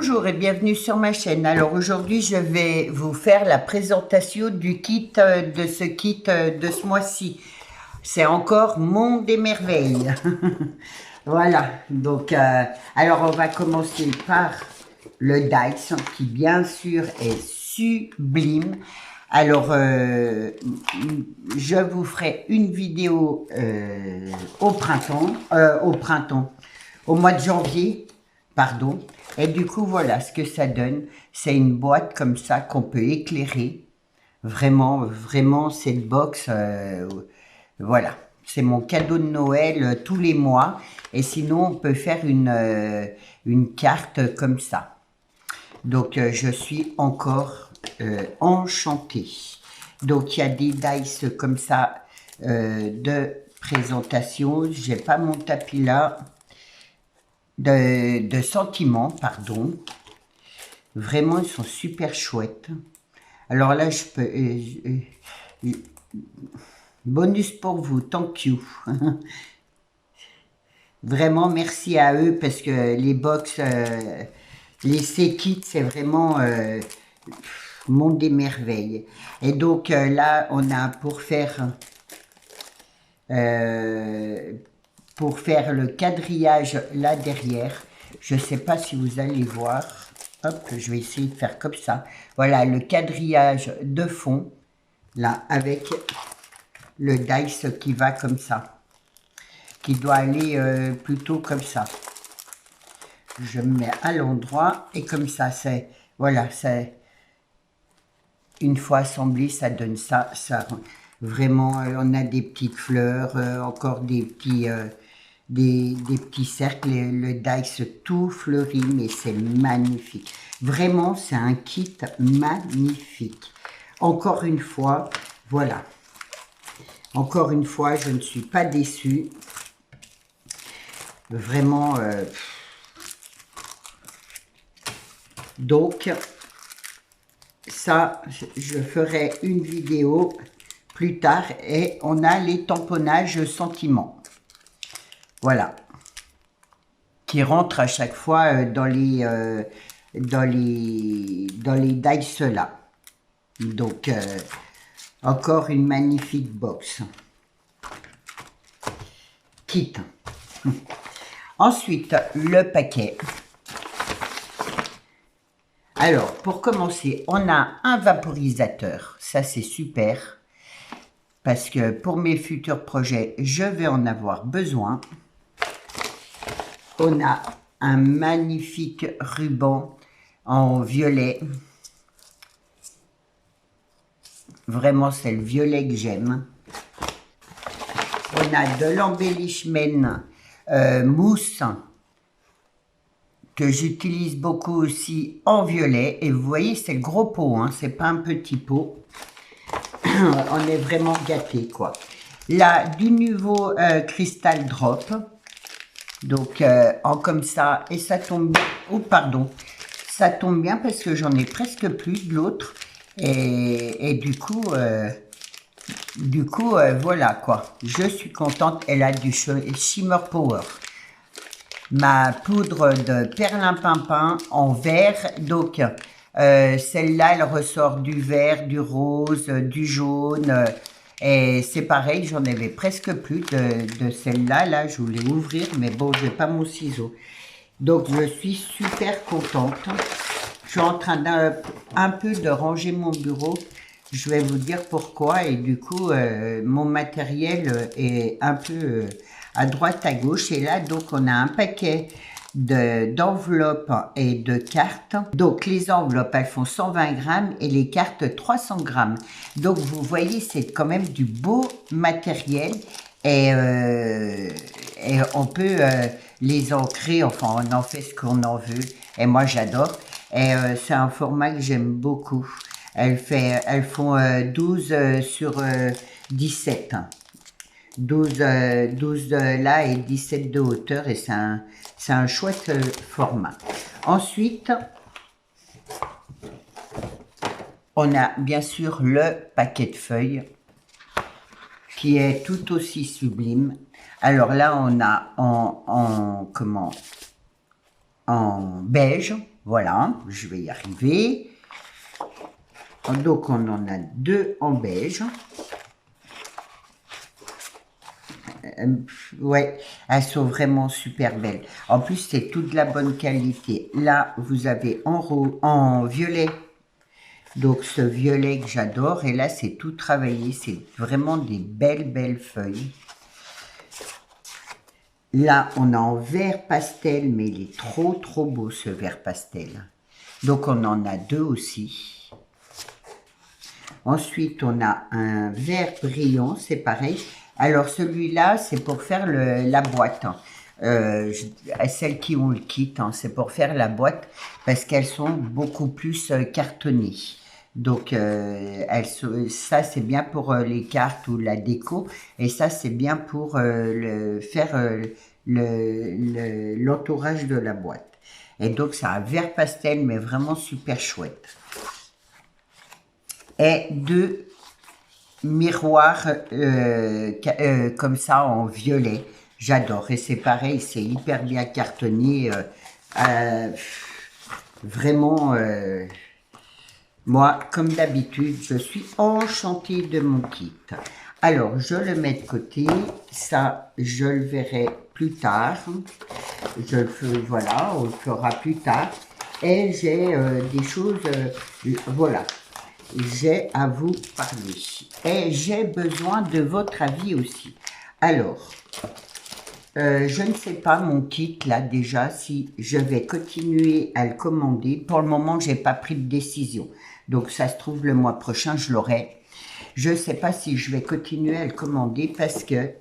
Bonjour et bienvenue sur ma chaîne. Alors aujourd'hui je vais vous faire la présentation du kit de ce mois-ci. C'est encore Monde des Merveilles. Voilà, donc alors on va commencer par le Dice qui bien sûr est sublime. Alors je vous ferai une vidéo au mois de janvier, pardon. Et du coup, voilà ce que ça donne. C'est une boîte comme ça qu'on peut éclairer. Vraiment, vraiment, cette box, voilà. C'est mon cadeau de Noël tous les mois. Et sinon, on peut faire une carte comme ça. Donc, je suis encore enchantée. Donc, il y a des dice comme ça de présentation. J'ai pas mon tapis là. De sentiments, pardon. Vraiment, ils sont super chouettes. Alors là, je peux... bonus pour vous, thank you. Vraiment, merci à eux parce que les box, les C-kits, c'est vraiment monde des merveilles. Et donc là, on a pour faire le quadrillage là derrière. Je ne sais pas si vous allez voir. Hop, je vais essayer de faire comme ça. Voilà, le quadrillage de fond, là, avec le dice qui va comme ça. Qui doit aller plutôt comme ça. Je me mets à l'endroit et comme ça, c'est... Voilà, c'est... Une fois assemblé, ça donne ça. Ça vraiment, on a des petites fleurs, encore des petits... Des petits cercles, le dice tout fleuri, mais c'est magnifique. Vraiment, c'est un kit magnifique. Encore une fois, voilà. Encore une fois, je ne suis pas déçue. Vraiment. Donc, ça, je ferai une vidéo plus tard. Et on a les tamponnages sentiments. Voilà, qui rentre à chaque fois dans les dice là. Donc, encore une magnifique box. Kit. Ensuite, le paquet. Alors, pour commencer, on a un vaporisateur. Ça, c'est super. Parce que pour mes futurs projets, je vais en avoir besoin. On a un magnifique ruban en violet. Vraiment, c'est le violet que j'aime. On a de l'embellishment mousse que j'utilise beaucoup aussi en violet. Et vous voyez, c'est le gros pot, hein, c'est pas un petit pot. On est vraiment gâtés, quoi. Là, du nouveau Crystal Drop. Donc, en comme ça, et ça tombe bien. Oh, pardon. Ça tombe bien parce que j'en ai presque plus de l'autre. Et du coup, voilà, quoi. Je suis contente. Elle a du Shimmer Power. Ma poudre de perlimpinpin en vert. Donc, celle-là, elle ressort du vert, du rose, du jaune. Et c'est pareil, j'en avais presque plus de celle-là. Là, je voulais ouvrir, mais bon, j'ai pas mon ciseau. Donc, je suis super contente. Je suis en train un peu de ranger mon bureau. Je vais vous dire pourquoi. Et du coup, mon matériel est un peu à droite, à gauche. Et là, donc, on a un paquet d'enveloppes et de cartes. Donc les enveloppes elles font 120 grammes et les cartes 300 grammes. Donc vous voyez c'est quand même du beau matériel et on peut les ancrer, enfin on en fait ce qu'on en veut et moi j'adore et c'est un format que j'aime beaucoup. Elles font 12 sur 17. 12 là et 17 de hauteur et c'est un chouette format. Ensuite, on a bien sûr le paquet de feuilles qui est tout aussi sublime. Alors là, on a en beige, Voilà, je vais y arriver. Donc, on en a 2 en beige. Ouais, elles sont vraiment super belles. En plus, c'est toute de la bonne qualité. Là, vous avez en violet. Donc, ce violet que j'adore. Et là, c'est tout travaillé. C'est vraiment des belles, belles feuilles. Là, on a en vert pastel, mais il est trop, trop beau, ce vert pastel. Donc, on en a 2 aussi. Ensuite, on a un vert brillant, c'est pareil. Alors, celui-là, c'est pour faire la boîte. Celles qui ont le kit, hein, c'est pour faire la boîte parce qu'elles sont beaucoup plus cartonnées. Donc, ça, c'est bien pour les cartes ou la déco. Et ça, c'est bien pour faire l'entourage de la boîte. Et donc, c'est un vert pastel, mais vraiment super chouette. Et 2 miroirs comme ça en violet. J'adore. Et c'est pareil, c'est hyper bien cartonné. Vraiment, moi, comme d'habitude, je suis enchantée de mon kit. Alors, je le mets de côté. Ça, je le verrai plus tard. Je le fais, voilà, on le fera plus tard. Et j'ai des choses, voilà. J'ai à vous parler. Et j'ai besoin de votre avis aussi. Alors, je ne sais pas mon kit là déjà si je vais continuer à le commander. Pour le moment, j'ai pas pris de décision. Donc ça se trouve le mois prochain, je l'aurai. Je ne sais pas si je vais continuer à le commander parce que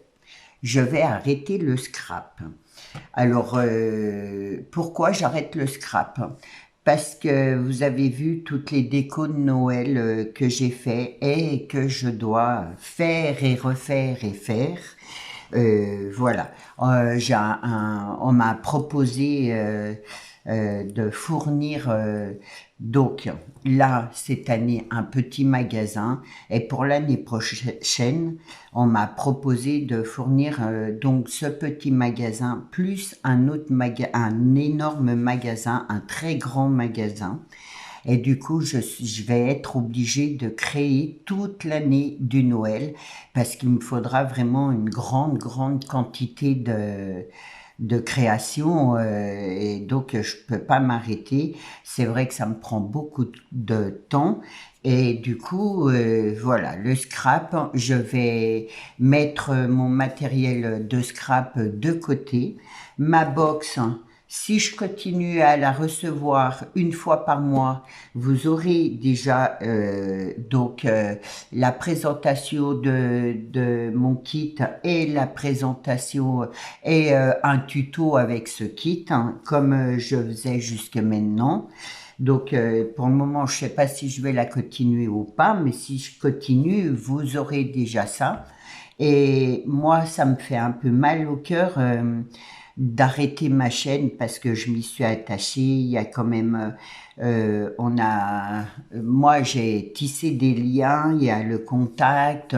je vais arrêter le scrap. Alors, pourquoi j'arrête le scrap? Parce que vous avez vu toutes les décos de Noël que j'ai fait et que je dois faire et refaire et faire. Voilà. On m'a proposé de fournir donc là cette année un petit magasin et pour l'année prochaine on m'a proposé de fournir donc ce petit magasin plus un autre un énorme magasin, un très grand magasin. Et du coup, je vais être obligée de créer toute l'année du Noël parce qu'il me faudra vraiment une grande, grande quantité de création et donc je peux pas m'arrêter. C'est vrai que ça me prend beaucoup de temps et du coup, voilà, le scrap, je vais mettre mon matériel de scrap de côté. Ma box, si je continue à la recevoir une fois par mois, vous aurez déjà donc la présentation de mon kit et la présentation et un tuto avec ce kit, hein, comme je faisais jusque maintenant. Donc, pour le moment, je ne sais pas si je vais la continuer ou pas, mais si je continue, vous aurez déjà ça. Et moi, ça me fait un peu mal au cœur d'arrêter ma chaîne parce que je m'y suis attachée. Il y a quand même, moi j'ai tissé des liens, il y a le contact.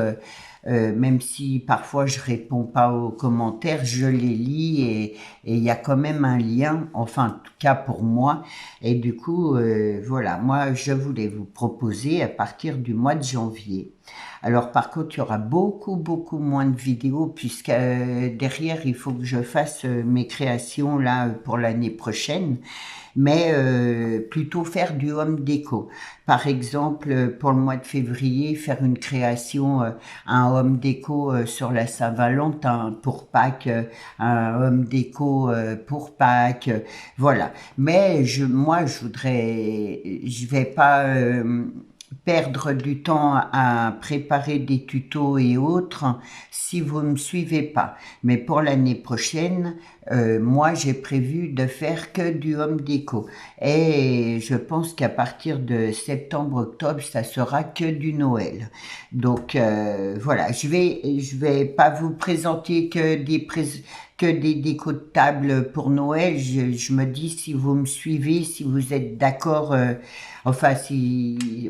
Même si parfois je réponds pas aux commentaires, je les lis et il y a quand même un lien, enfin en tout cas pour moi. Et du coup, voilà, moi je voulais vous proposer à partir du mois de janvier. Alors par contre, il y aura beaucoup, beaucoup moins de vidéos puisque derrière, il faut que je fasse mes créations là pour l'année prochaine, mais plutôt faire du home déco. Par exemple, pour le mois de février, faire une création, un home déco sur la Saint-Valentin pour Pâques, un home déco pour Pâques, voilà. Mais moi, je vais pas perdre du temps à préparer des tutos et autres si vous ne me suivez pas. Mais pour l'année prochaine, moi j'ai prévu de faire que du home déco. Et je pense qu'à partir de septembre-octobre, ça sera que du Noël. Donc voilà, je vais pas vous présenter que des décos de table pour Noël. Je me dis si vous me suivez, si vous êtes d'accord, enfin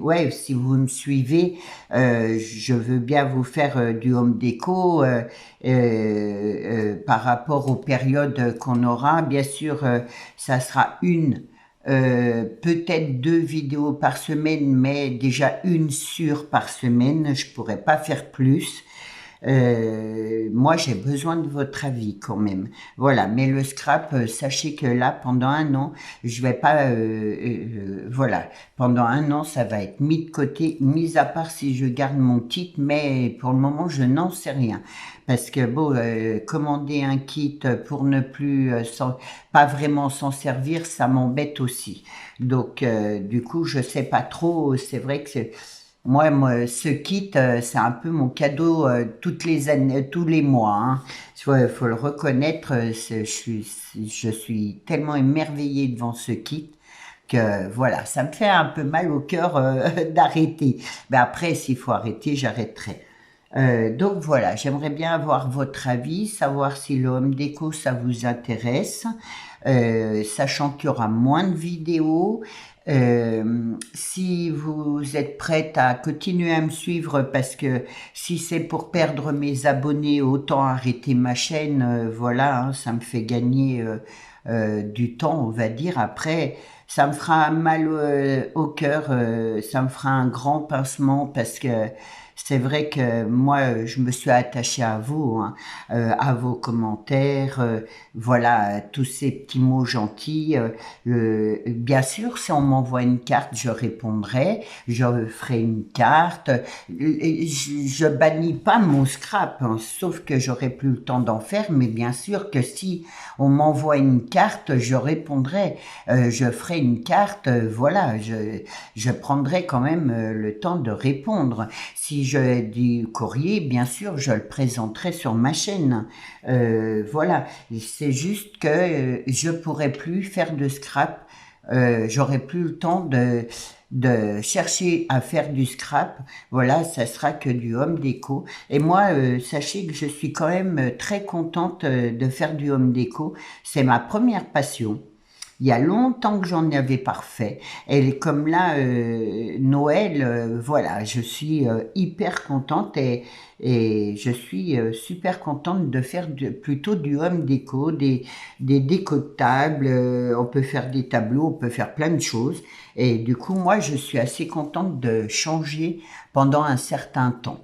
ouais, si vous me suivez, je veux bien vous faire du home déco par rapport aux périodes qu'on aura. Bien sûr, ça sera une peut-être 2 vidéos par semaine, mais déjà une sur par semaine, je pourrais pas faire plus. Moi, j'ai besoin de votre avis quand même. Voilà, mais le scrap, sachez que là, pendant un an, je vais pas... voilà, pendant un an, ça va être mis de côté, mis à part si je garde mon kit, mais pour le moment, je n'en sais rien. Parce que bon, commander un kit pour ne plus, pas vraiment s'en servir, ça m'embête aussi. Donc, du coup, je sais pas trop. C'est vrai que moi, ce kit, c'est un peu mon cadeau toutes les années, tous les mois. Hein. Faut le reconnaître. Je suis tellement émerveillée devant ce kit que voilà, ça me fait un peu mal au cœur d'arrêter. Mais après, s'il faut arrêter, j'arrêterai. Donc voilà, j'aimerais bien avoir votre avis, savoir si le home déco ça vous intéresse, sachant qu'il y aura moins de vidéos. Si vous êtes prête à continuer à me suivre, parce que si c'est pour perdre mes abonnés, autant arrêter ma chaîne, voilà, hein, ça me fait gagner du temps, on va dire. Après, ça me fera mal au cœur, ça me fera un grand pincement parce que c'est vrai que moi, je me suis attachée à vous, hein, à vos commentaires, voilà, tous ces petits mots gentils. Bien sûr, si on m'envoie une carte, je répondrai, je ferai une carte. Je bannis pas mon scrap, hein, sauf que j'aurai plus le temps d'en faire, mais bien sûr que si on m'envoie une carte, je répondrai, je ferai une carte, voilà, je prendrai quand même le temps de répondre. Si je du courrier, bien sûr, je le présenterai sur ma chaîne. Voilà, c'est juste que je pourrais plus faire de scrap. J'aurai plus le temps de chercher à faire du scrap. Voilà, ça sera que du home déco. Et moi, sachez que je suis quand même très contente de faire du home déco. C'est ma première passion. Il y a longtemps que j'en avais pas refait. Et comme là, Noël, voilà, je suis hyper contente et je suis super contente de faire plutôt du home déco, des décos de table. On peut faire des tableaux, on peut faire plein de choses. Et du coup, moi, je suis assez contente de changer pendant un certain temps.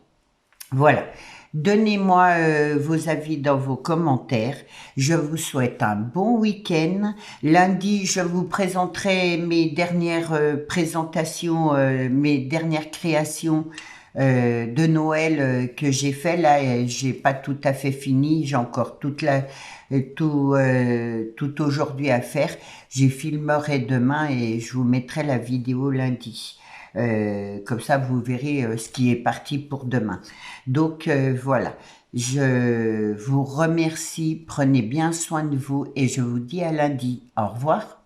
Voilà. Donnez-moi vos avis dans vos commentaires. Je vous souhaite un bon week-end. Lundi, je vous présenterai mes dernières présentations, mes dernières créations de Noël que j'ai fait. Là, j'ai pas tout à fait fini. J'ai encore tout aujourd'hui à faire. J'y filmerai demain et je vous mettrai la vidéo lundi. Comme ça, vous verrez ce qui est parti pour demain. Donc voilà, je vous remercie, prenez bien soin de vous et je vous dis à lundi. Au revoir.